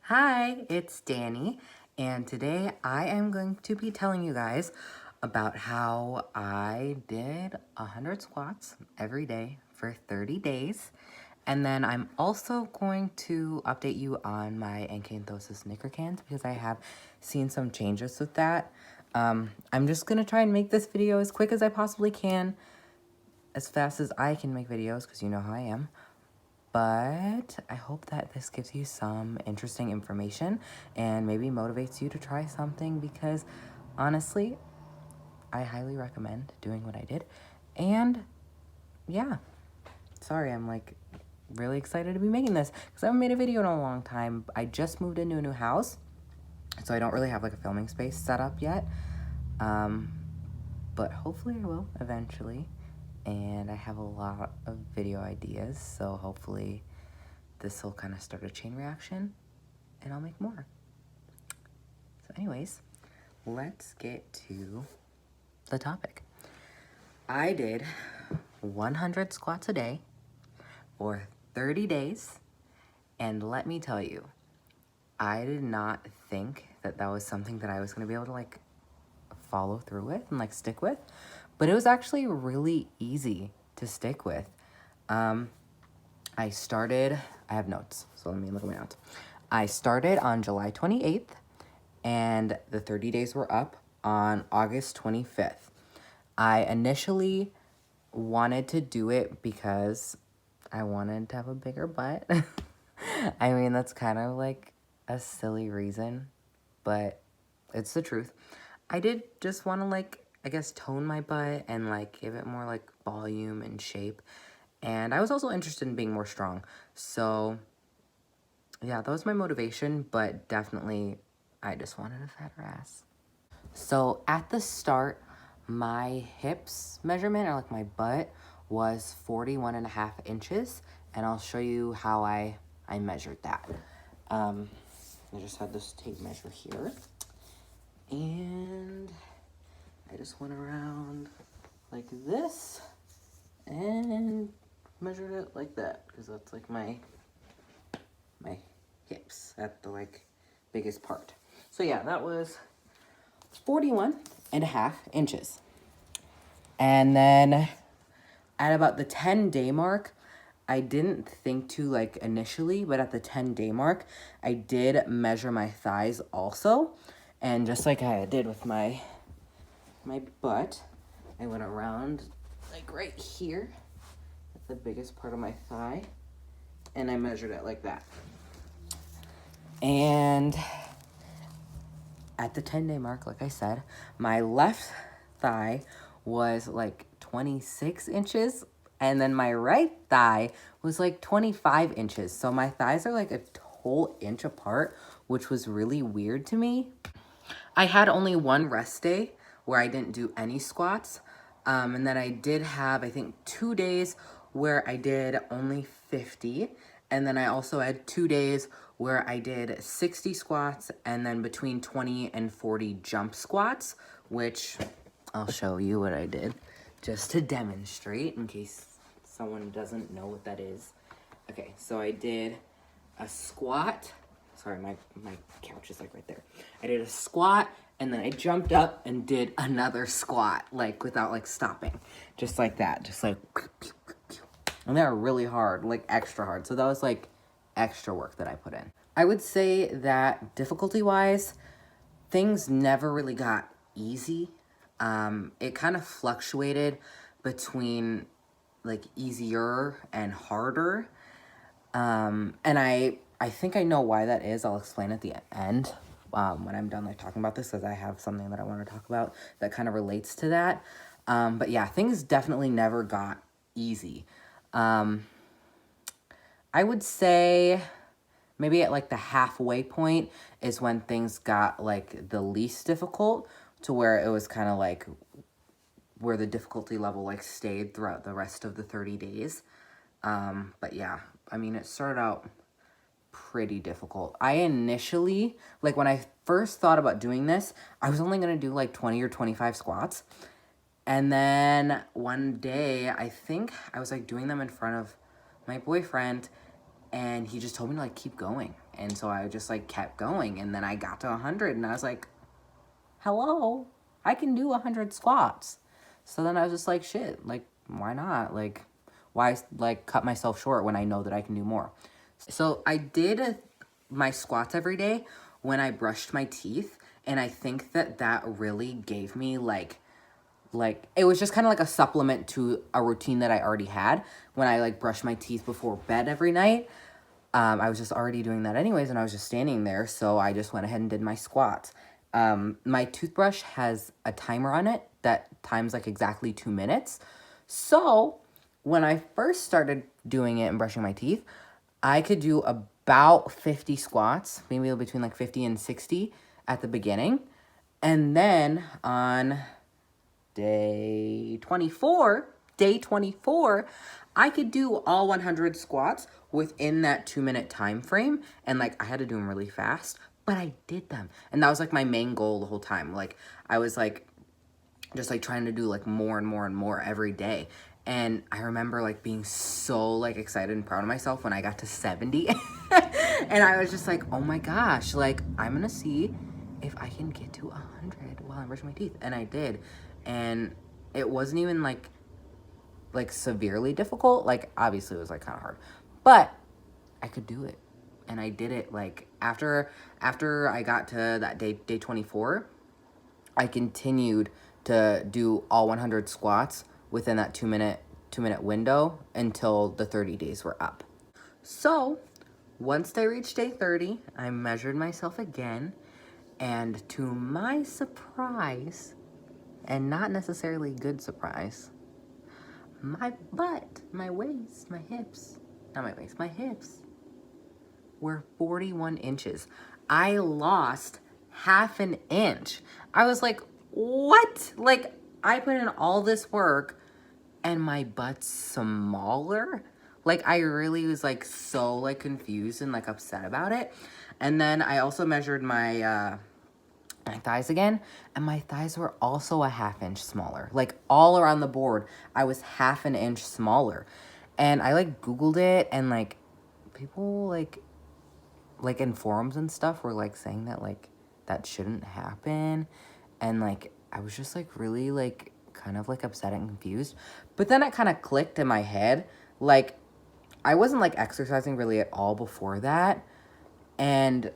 Hi, it's Danny, and today I am going to be telling you guys about how I did 100 squats every day for 30 days. And then I'm also going to update you on my acanthosis nigricans because I have seen some changes with that. I'm just going to try and make this video as quick as I possibly can, as fast as I can make videos because you know how I am. But I hope that this gives you some interesting information and maybe motivates you to try something because honestly, I highly recommend doing what I did. And yeah, sorry, I'm like really excited to be making this because I haven't made a video in a long time. I just moved into a new house, so I don't really have like a filming space set up yet. But hopefully I will eventually. And I have a lot of video ideas, so hopefully this will kind of start a chain reaction and I'll make more. So anyways, let's get to the topic. I did 100 squats a day for 30 days. And let me tell you, I did not think that that was something that I was going to be able to like follow through with and like stick with. But it was actually really easy to stick with. I have notes, so let me look at my notes. I started on July 28th, and the 30 days were up on August 25th. I initially wanted to do it because I wanted to have a bigger butt. I mean, that's kind of like a silly reason, but it's the truth. I did just want to like, I guess, tone my butt and like give it more like volume and shape. And I was also interested in being more strong. So yeah, that was my motivation, but definitely I just wanted a fatter ass. So at the start, my hips measurement, or like my butt, was 41.5 inches. And I'll show you how I measured that. I just had this tape measure here. And I just went around like this and measured it like that because that's like my hips at the like biggest part. So yeah, that was 41.5 inches. And then at about the 10-day mark, I didn't think to like initially, but at the 10-day mark, I did measure my thighs also. And just like I did with my butt, I went around like right here at the biggest part of my thigh, and I measured it like that. And at the 10-day mark, like I said, my left thigh was like 26 inches, and then my right thigh was like 25 inches. So my thighs are like a whole inch apart, which was really weird to me. I had only one rest day where I didn't do any squats. And then I did have, I think, 2 days where I did only 50. And then I also had 2 days where I did 60 squats and then between 20 and 40 jump squats, which I'll show you what I did just to demonstrate in case someone doesn't know what that is. Okay, so I did a squat. Sorry, my couch is like right there. I did a squat and then I jumped up and did another squat, like without like stopping. Just like that, just like, and they were really hard, like extra hard. So that was like extra work that I put in. I would say that difficulty-wise, things never really got easy. It kind of fluctuated between like easier and harder. And I think I know why that is. I'll explain at the end when I'm done like talking about this, because I have something that I want to talk about that kind of relates to that. But yeah, things definitely never got easy. I would say maybe at like the halfway point is when things got like the least difficult, to where it was kind of like where the difficulty level like stayed throughout the rest of the 30 days. But yeah, I mean, it started out pretty difficult. I initially, like when I first thought about doing this, I was only going to do like 20 or 25 squats. And then one day, I think I was like doing them in front of my boyfriend, and he just told me to like keep going. And so I just like kept going, and then I got to 100 and I was like, hello, I can do 100 squats. So then I was just like, shit, like, why not? Like, why like cut myself short when I know that I can do more? So I did my squats every day when I brushed my teeth, and I think that that really gave me like it was just kind of like a supplement to a routine that I already had when I like brushed my teeth before bed every night. I was just already doing that anyways, and I was just standing there, so I just went ahead and did my squats. My toothbrush has a timer on it that times like exactly 2 minutes. So when I first started doing it and brushing my teeth, I could do about 50 squats, maybe between like 50 and 60 at the beginning. And then on day 24, I could do all 100 squats within that 2 minute time frame. And like, I had to do them really fast, but I did them. And that was like my main goal the whole time. Like, I was like, just like trying to do like more and more and more every day. And I remember like being so like excited and proud of myself when I got to 70. And I was just like, oh my gosh, like I'm gonna see if I can get to 100 while I'm brushing my teeth. And I did. And it wasn't even like severely difficult. Like obviously it was like kind of hard, but I could do it. And I did it like after I got to that day 24, I continued to do all 100 squats within that 2 minute window until the 30 days were up. So once I reached day 30, I measured myself again, and to my surprise, and not necessarily good surprise, my butt, my waist, my hips, not my waist, my hips were 41 inches. I lost half an inch. I was like, what? Like, I put in all this work and my butt's smaller? Like, I really was like so like confused and like upset about it. And then I also measured my thighs again, and my thighs were also a half inch smaller. Like all around the board, I was half an inch smaller. And I like Googled it, and like people like in forums and stuff were like saying that like that shouldn't happen. And like I was just like really like kind of like upset and confused. But then it kind of clicked in my head. Like I wasn't like exercising really at all before that, and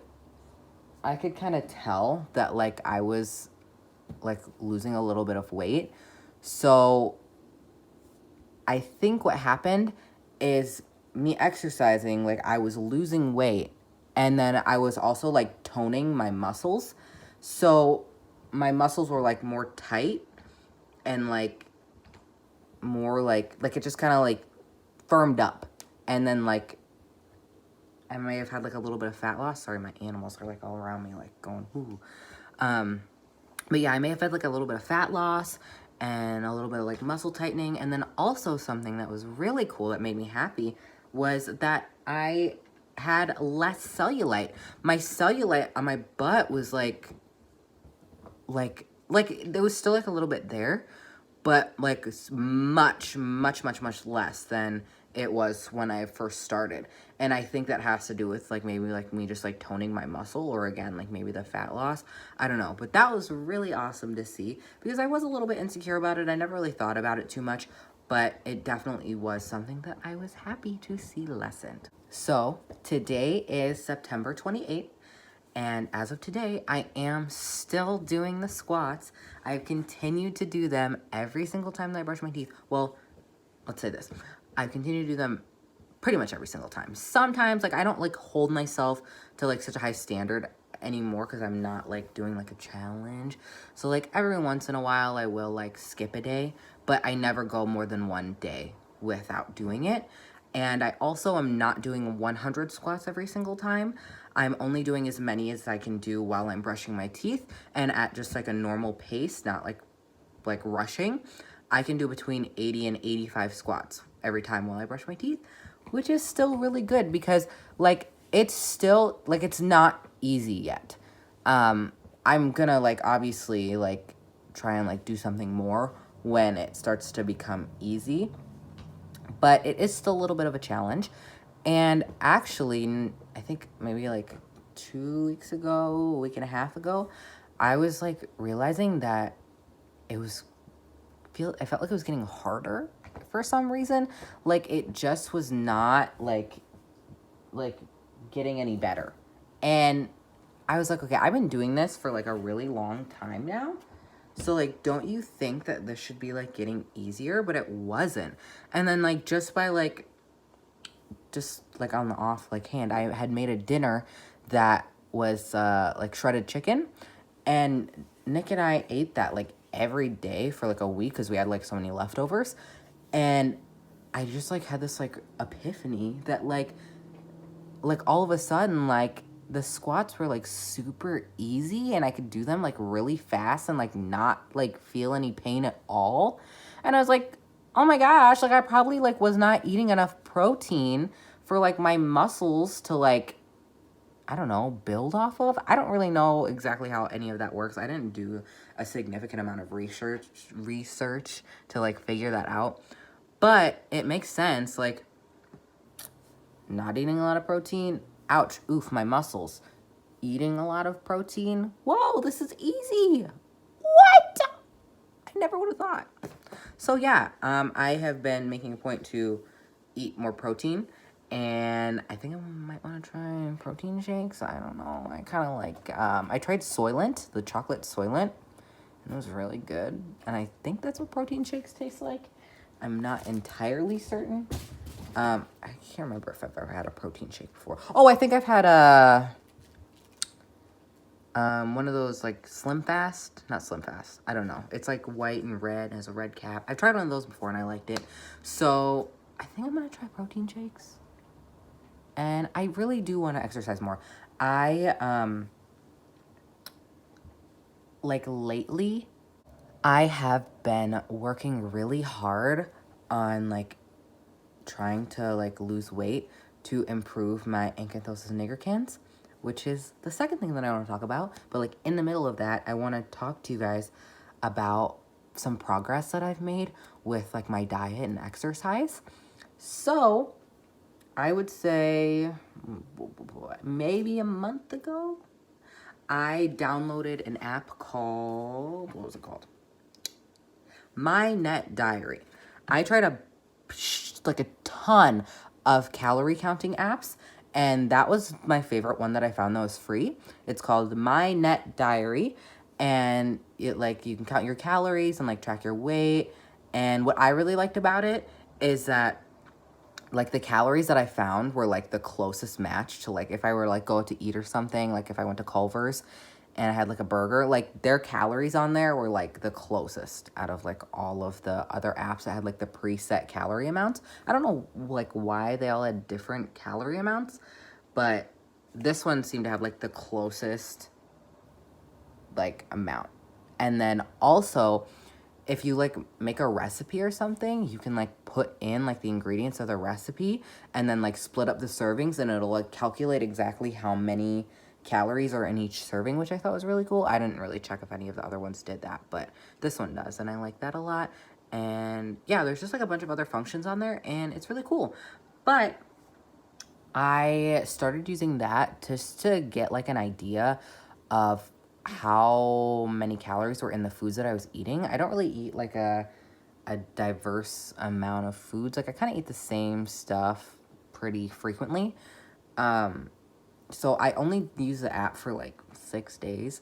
I could kind of tell that like I was like losing a little bit of weight. So I think what happened is me exercising, like I was losing weight, and then I was also like toning my muscles. So my muscles were like more tight and like more like it just kind of like firmed up. And then like I may have had like a little bit of fat loss. Sorry, my animals are like all around me like going, ooh. But yeah, I may have had like a little bit of fat loss and a little bit of like muscle tightening. And then also something that was really cool that made me happy was that I had less cellulite. My cellulite on my butt was like there was still like a little bit there, but like much less than it was when I first started. And I think that has to do with like maybe like me just like toning my muscle, or again like maybe the fat loss. I don't know, but that was really awesome to see because I was a little bit insecure about it. I never really thought about it too much, but it definitely was something that I was happy to see lessened. So today is September 28th. And as of today, I am still doing the squats. I've continued to do them every single time that I brush my teeth. Well, let's say this. I continue to do them pretty much every single time. Sometimes, like, I don't, like, hold myself to, like, such a high standard anymore because I'm not, like, doing, like, a challenge. So, like, every once in a while, I will, like, skip a day. But I never go more than one day without doing it. And I also am not doing 100 squats every single time. I'm only doing as many as I can do while I'm brushing my teeth and at just like a normal pace, not like rushing. I can do between 80 and 85 squats every time while I brush my teeth, which is still really good because like it's still like it's not easy yet. I'm gonna like obviously like try and like do something more when it starts to become easy, but it is still a little bit of a challenge. And actually I think maybe like 2 weeks ago, a week and a half ago, I was like realizing that it was I felt like it was getting harder for some reason. Like it just was not like getting any better. And I was like, okay, I've been doing this for like a really long time now. So like don't you think that this should be like getting easier? But it wasn't. And then like just by like just like on the off like hand, I had made a dinner that was like shredded chicken, and Nick and I ate that like every day for like a week because we had like so many leftovers. And I just like had this like epiphany that like all of a sudden like the squats were like super easy and I could do them like really fast and like not like feel any pain at all. And I was like, oh my gosh, like I probably like was not eating enough protein for like my muscles to like, I don't know, build off of. I don't really know exactly how any of that works. I didn't do a significant amount of research to like figure that out. But it makes sense, like not eating a lot of protein, ouch, oof, my muscles. Eating a lot of protein, whoa, this is easy. What? I never would have thought. So yeah, I have been making a point to eat more protein, and I think I might want to try protein shakes. I don't know. I kind of like, I tried Soylent, the chocolate Soylent, and it was really good. And I think that's what protein shakes taste like. I'm not entirely certain. I can't remember if I've ever had a protein shake before. Oh, I think I've had one of those like Slim Fast, not Slim Fast. I don't know. It's like white and red, has a red cap. I've tried one of those before and I liked it. So I think I'm gonna try protein shakes. And I really do want to exercise more. I like lately, I have been working really hard on like trying to like lose weight to improve my acanthosis nigricans, which is the second thing that I want to talk about. But like in the middle of that, I want to talk to you guys about some progress that I've made with like my diet and exercise. So I would say maybe a month ago, I downloaded an app called, what was it called? My Net Diary. I tried like a ton of calorie counting apps, and that was my favorite one that I found that was free. It's called My Net Diary, and it like you can count your calories and like track your weight. And what I really liked about it is that like the calories that I found were like the closest match to like if I were like go out to eat or something, like if I went to Culver's and I had like a burger, like their calories on there were like the closest out of like all of the other apps that had like the preset calorie amounts. I don't know like why they all had different calorie amounts, but this one seemed to have like the closest like amount. And then also if you like make a recipe or something, you can like put in like the ingredients of the recipe and then like split up the servings and it'll like calculate exactly how many calories are in each serving, which I thought was really cool. I didn't really check if any of the other ones did that, but this one does, and I like that a lot. And yeah, there's just like a bunch of other functions on there and it's really cool. But I started using that just to get like an idea of how many calories were in the foods that I was eating. I don't really eat like a diverse amount of foods. Like I kind of eat the same stuff pretty frequently. So I only use the app for like 6 days,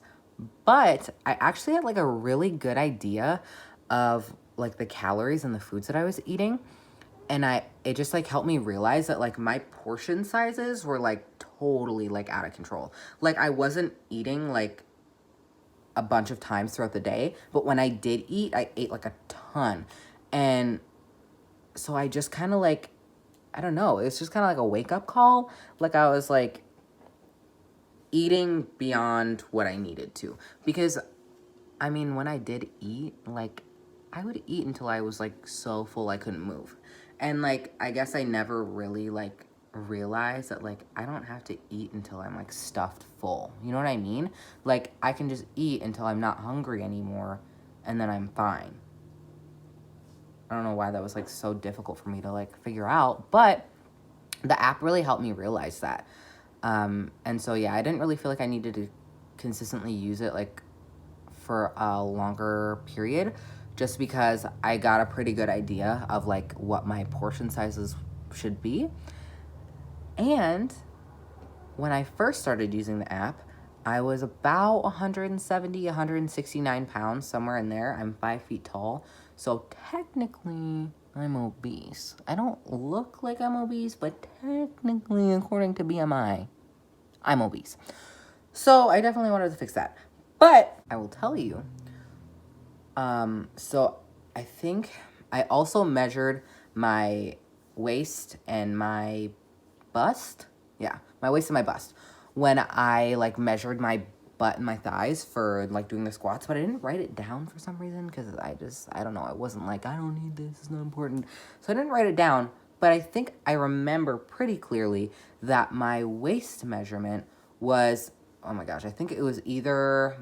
but I actually had like a really good idea of like the calories and the foods that I was eating. And it just like helped me realize that like my portion sizes were like totally like out of control. Like I wasn't eating like a bunch of times throughout the day, but when I did eat, I ate like a ton. And so I just kind of like, I don't know, it's just kind of like a wake up call. Like I was like eating beyond what I needed to. Because I mean, when I did eat, like I would eat until I was like so full I couldn't move. And like I guess I never really like realized that like I don't have to eat until I'm like stuffed full. You know what I mean? Like I can just eat until I'm not hungry anymore and then I'm fine. I don't know why that was like so difficult for me to like figure out, but the app really helped me realize that. And so, yeah, I didn't really feel like I needed to consistently use it, like, for a longer period, just because I got a pretty good idea of, like, what my portion sizes should be. And when I first started using the app, I was about 170, 169 pounds, somewhere in there. I'm 5 feet tall. So technically, I'm obese. I don't look like I'm obese, but technically, according to BMI, I'm obese. So I definitely wanted to fix that. But I will tell you, so I think I also measured my waist and my bust. Yeah, my waist and my bust. When I, like, measured my butt and my thighs for, like, doing the squats, but I didn't write it down for some reason, because I don't know, I wasn't like, I don't need this, it's not important. So I didn't write it down, but I think I remember pretty clearly that my waist measurement was, oh my gosh, I think it was either,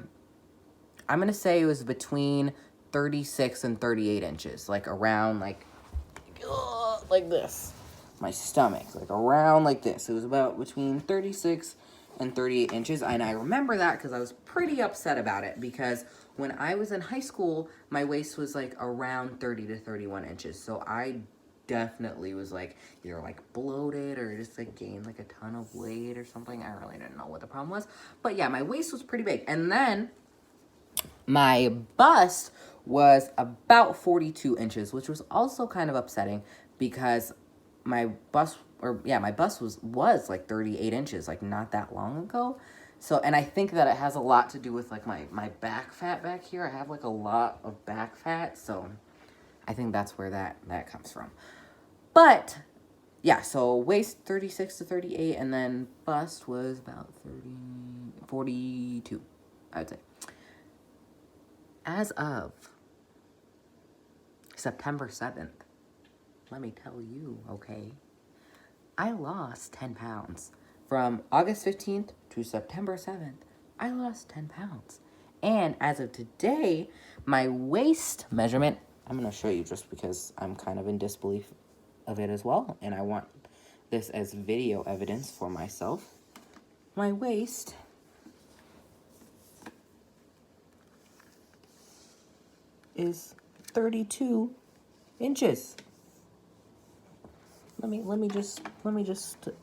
I'm going to say it was between 36 and 38 inches, like around, like this. My stomach, like around like this. It was about between 36 and 38 inches. And I remember that because I was pretty upset about it, because when I was in high school, my waist was like around 30 to 31 inches. So I definitely was like either like bloated or just like gained like a ton of weight or something. I really didn't know what the problem was. But yeah, my waist was pretty big. And then my bust was about 42 inches, which was also kind of upsetting because my bust was like 38 inches, like not that long ago. So, and I think that it has a lot to do with like my back fat back here. I have like a lot of back fat, so I think that's where that comes from. But yeah, so waist 36 to 38, and then bust was about 42, I would say. As of September 7th, let me tell you, okay, I lost 10 pounds. From August 15th to September 7th, I lost 10 pounds. And as of today, my waist measurement, I'm going to show you just because I'm kind of in disbelief of it as well, and I want this as video evidence for myself. My waist is 32 inches. Let me just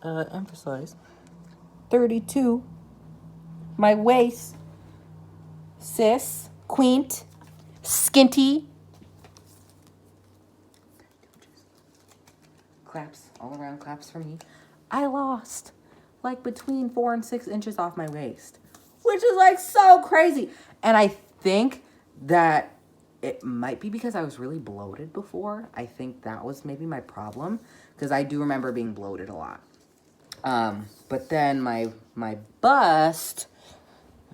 emphasize. 32. My waist, sis, quaint, skinty. Claps all around, claps for me. I lost like between 4 and 6 inches off my waist, which is like so crazy. And I think that it might be because I was really bloated before. I think that was maybe my problem, because I do remember being bloated a lot. But then my bust,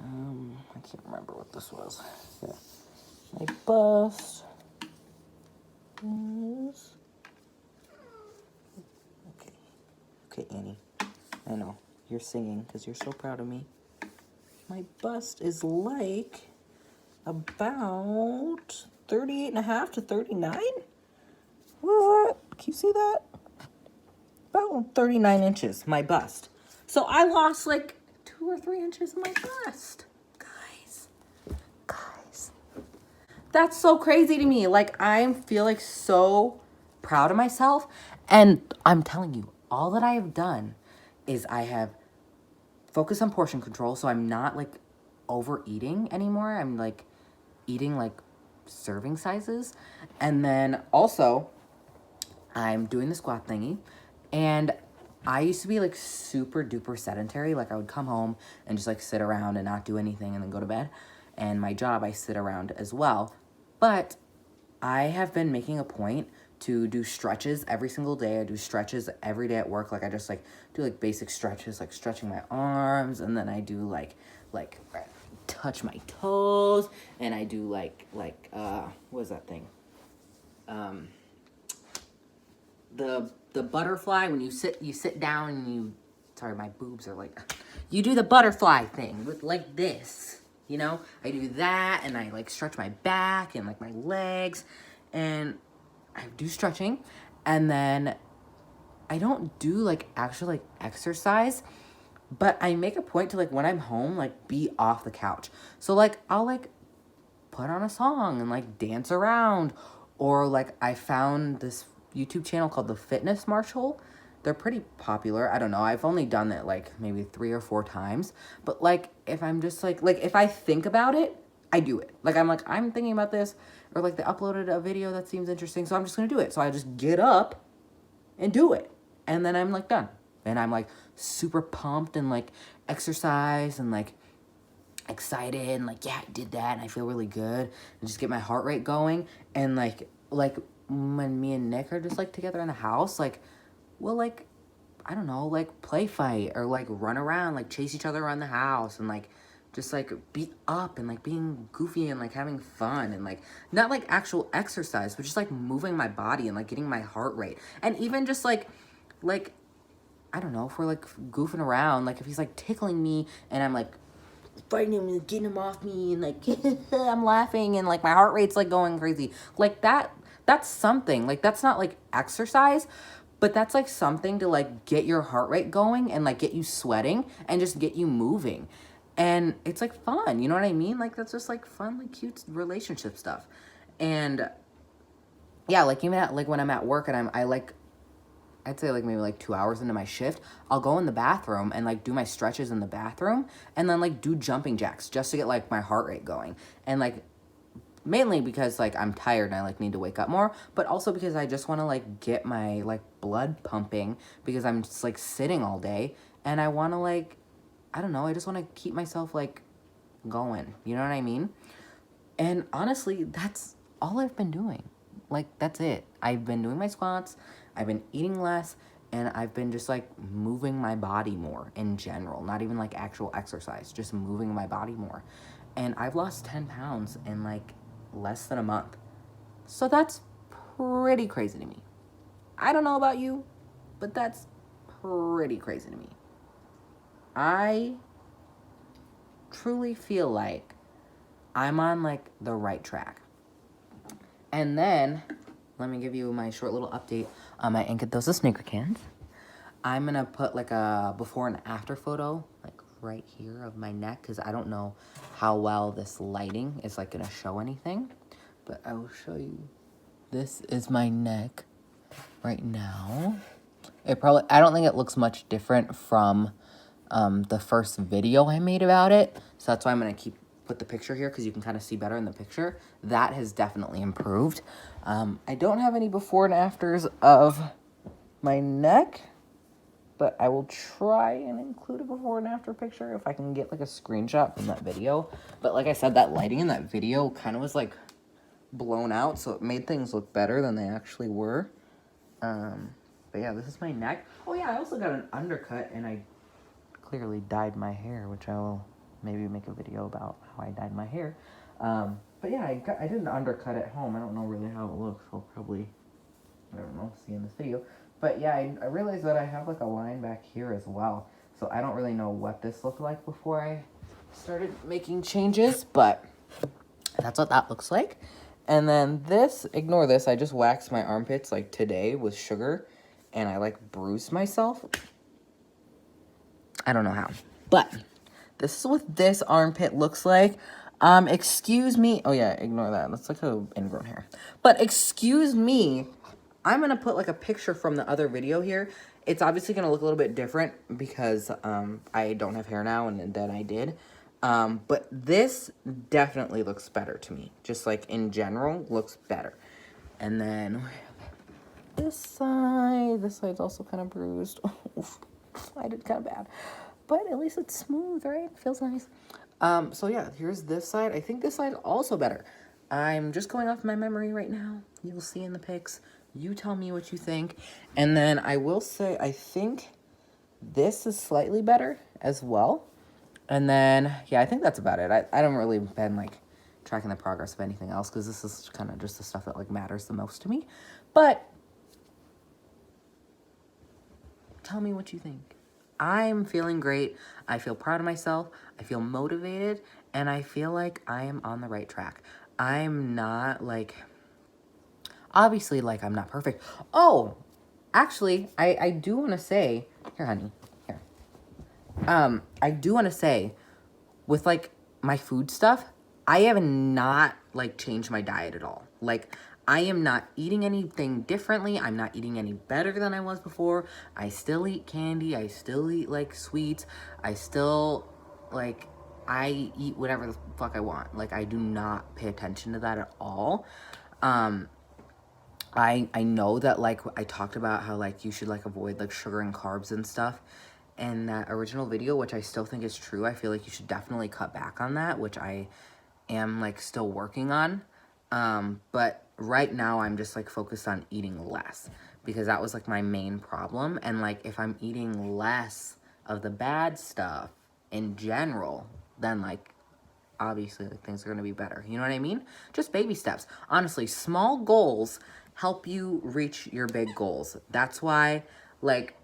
I can't remember what this was. Yeah. My bust is, okay, Annie, I know, you're singing because you're so proud of me. My bust is like about 38 and a half to 39. What is that? Can you see that? About 39 inches, my bust. So I lost like 2 or 3 inches of my bust. Guys. That's so crazy to me. Like, I feel like so proud of myself. And I'm telling you, all that I have done is I have focused on portion control. So I'm not like overeating anymore. I'm like eating like serving sizes. And then also I'm doing the squat thingy. And I used to be like super duper sedentary. Like I would come home and just like sit around and not do anything and then go to bed. And my job, I sit around as well. But I have been making a point to do stretches every single day. I do stretches every day at work. Like I just like do like basic stretches, like stretching my arms, and then I do like touch my toes, and I do like what is that thing? The butterfly, when you sit down and you, sorry, my boobs are like, you do the butterfly thing with like this, you know? I do that, and I like stretch my back and like my legs, and I do stretching, and then I don't do like actual like exercise, But I make a point to, like, when I'm home, like, be off the couch. So, like, I'll, like, put on a song and, like, dance around. Or, like, I found this YouTube channel called The Fitness Marshal. They're pretty popular. I don't know. I've only done it, like, maybe 3 or 4 times. But, like, if I'm just, like, if I think about it, I do it. Like, I'm thinking about this. Or, like, they uploaded a video that seems interesting, so I'm just going to do it. So I just get up and do it. And then I'm, like, done. And I'm, like, super pumped and, like, exercise and, like, excited and, like, yeah, I did that and I feel really good. And just get my heart rate going. And, like when me and Nick are just, like, together in the house, like, we'll, like, I don't know, like, play fight or, like, run around, like, chase each other around the house and, like, just, like, be up and, like, being goofy and, like, having fun and, like, not, like, actual exercise, but just, like, moving my body and, like, getting my heart rate. And even just, like, I don't know, if we're, like, goofing around, like, if he's, like, tickling me and I'm, like, fighting him and getting him off me and, like, I'm laughing and, like, my heart rate's, like, going crazy. Like, that's something. Like, that's not, like, exercise, but that's, like, something to, like, get your heart rate going and, like, get you sweating and just get you moving. And it's, like, fun. You know what I mean? Like, that's just, like, fun, like, cute relationship stuff. And, yeah, like, even at, like, when I'm at work and I'd say, like, maybe, like, 2 hours into my shift, I'll go in the bathroom and, like, do my stretches in the bathroom and then, like, do jumping jacks just to get, like, my heart rate going. And, like, mainly because, like, I'm tired and I, like, need to wake up more, but also because I just want to, like, get my, like, blood pumping because I'm just, like, sitting all day and I want to, like, I don't know, I just want to keep myself, like, going. You know what I mean? And honestly, that's all I've been doing. Like, that's it. I've been doing my squats, I've been eating less, and I've been just, like, moving my body more in general. Not even, like, actual exercise, just moving my body more. And I've lost 10 pounds in, like, less than a month. So that's pretty crazy to me. I don't know about you, but that's pretty crazy to me. I truly feel like I'm on, like, the right track. And then, let me give you my short little update on my acanthosis nigricans. I'm going to put, like, a before and after photo, like, right here of my neck, because I don't know how well this lighting is, like, going to show anything. But I will show you. This is my neck right now. I don't think it looks much different from the first video I made about it. So that's why I'm going to put the picture here because you can kind of see better in the picture. That has definitely improved. I don't have any before and afters of my neck, but I will try and include a before and after picture if I can get, like, a screenshot from that video. But like I said, that lighting in that video kind of was, like, blown out, so it made things look better than they actually were. But yeah, this is my neck. Oh yeah, I also got an undercut, and I clearly dyed my hair, which I will maybe make a video about how I dyed my hair. But yeah, I did an undercut at home. I don't know really how it looks. I'll probably, I don't know, see in this video. But yeah, I realized that I have, like, a line back here as well. So I don't really know what this looked like before I started making changes, but that's what that looks like. And then this, ignore this, I just waxed my armpits, like, today with sugar, and I, like, bruised myself. I don't know how. But this is what this armpit looks like. Excuse me. Oh, yeah, ignore that. That's like a ingrown hair. But excuse me. I'm going to put, like, a picture from the other video here. It's obviously going to look a little bit different because I don't have hair now and then I did. But this definitely looks better to me. Just, like, in general, looks better. And then this side's also kind of bruised. I did kind of bad. But at least it's smooth, right? Feels nice. So yeah, here's this side. I think this side's also better. I'm just going off my memory right now. You will see in the pics. You tell me what you think. And then I will say, I think this is slightly better as well. And then, yeah, I think that's about it. I don't really been, like, tracking the progress of anything else because this is kind of just the stuff that, like, matters the most to me. But tell me what you think. I'm feeling great. I feel proud of myself. I feel motivated. And I feel like I am on the right track. I'm not, like, obviously, like, I'm not perfect. Oh, actually, I do want to say, here, honey, here. I do want to say, with, like, my food stuff, I have not, like, changed my diet at all. Like, I am not eating anything differently. I'm not eating any better than I was before. I still eat candy. I still eat, like, sweets. I still, like, I eat whatever the fuck I want. Like, I do not pay attention to that at all. I know that, like, I talked about how, like, you should, like, avoid, like, sugar and carbs and stuff in that original video, which I still think is true. I feel like you should definitely cut back on that, which I am, like, still working on. But right now I'm just, like, focused on eating less because that was, like, my main problem. And, like, if I'm eating less of the bad stuff in general, then, like, obviously, like, things are going to be better. You know what I mean? Just baby steps. Honestly, small goals help you reach your big goals. That's why, like,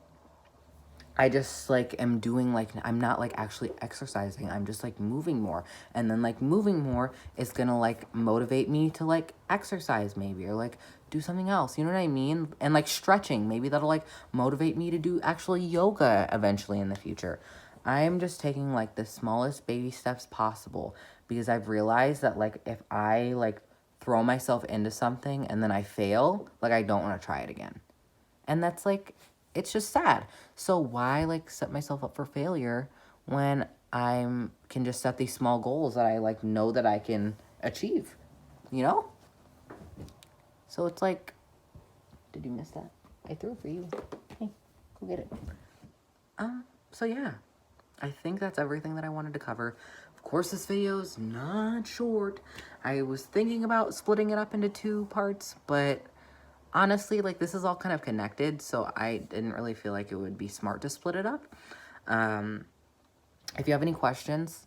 I just, like, am doing, like, I'm not, like, actually exercising. I'm just, like, moving more. And then, like, moving more is gonna, like, motivate me to, like, exercise maybe or, like, do something else. You know what I mean? And, like, stretching. Maybe that'll, like, motivate me to do actually yoga eventually in the future. I'm just taking, like, the smallest baby steps possible because I've realized that, like, if I, like, throw myself into something and then I fail, like, I don't want to try it again. And that's, like, it's just sad. So why, like, set myself up for failure when I can just set these small goals that I, like, know that I can achieve, you know? So it's like, did you miss that? I threw it for you. Hey, go get it. So yeah, I think that's everything that I wanted to cover. Of course, this video's not short. I was thinking about splitting it up into 2 parts, but honestly, like, this is all kind of connected, so I didn't really feel like it would be smart to split it up. If you have any questions,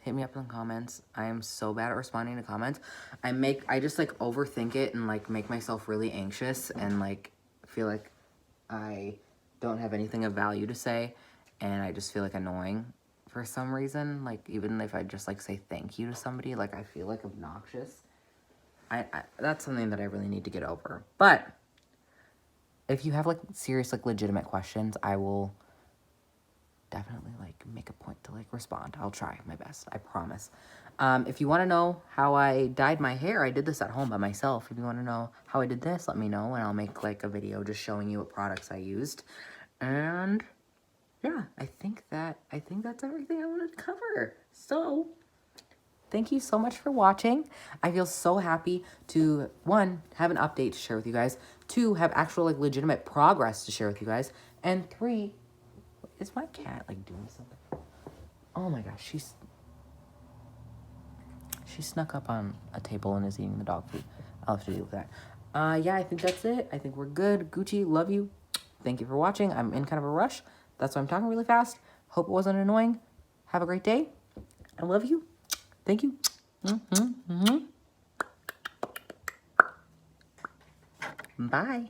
hit me up in the comments. I am so bad at responding to comments. I just, like, overthink it and, like, make myself really anxious and, like, feel like I don't have anything of value to say, and I just feel, like, annoying for some reason. Like, even if I just, like, say thank you to somebody, like, I feel, like, obnoxious. That's something that I really need to get over. But if you have, like, serious, like, legitimate questions, I will definitely, like, make a point to, like, respond. I'll try my best. I promise. If you want to know how I dyed my hair, I did this at home by myself. If you want to know how I did this, let me know, and I'll make, like, a video just showing you what products I used. And yeah, I think that's everything I wanted to cover. So thank you so much for watching. I feel so happy to, 1, have an update to share with you guys, 2, have actual, like, legitimate progress to share with you guys, and 3, is my cat, like, doing something? Oh my gosh, she snuck up on a table and is eating the dog food. I'll have to deal with that. Yeah, I think that's it. I think we're good. Gucci, love you. Thank you for watching. I'm in kind of a rush. That's why I'm talking really fast. Hope it wasn't annoying. Have a great day. I love you. Thank you. Bye.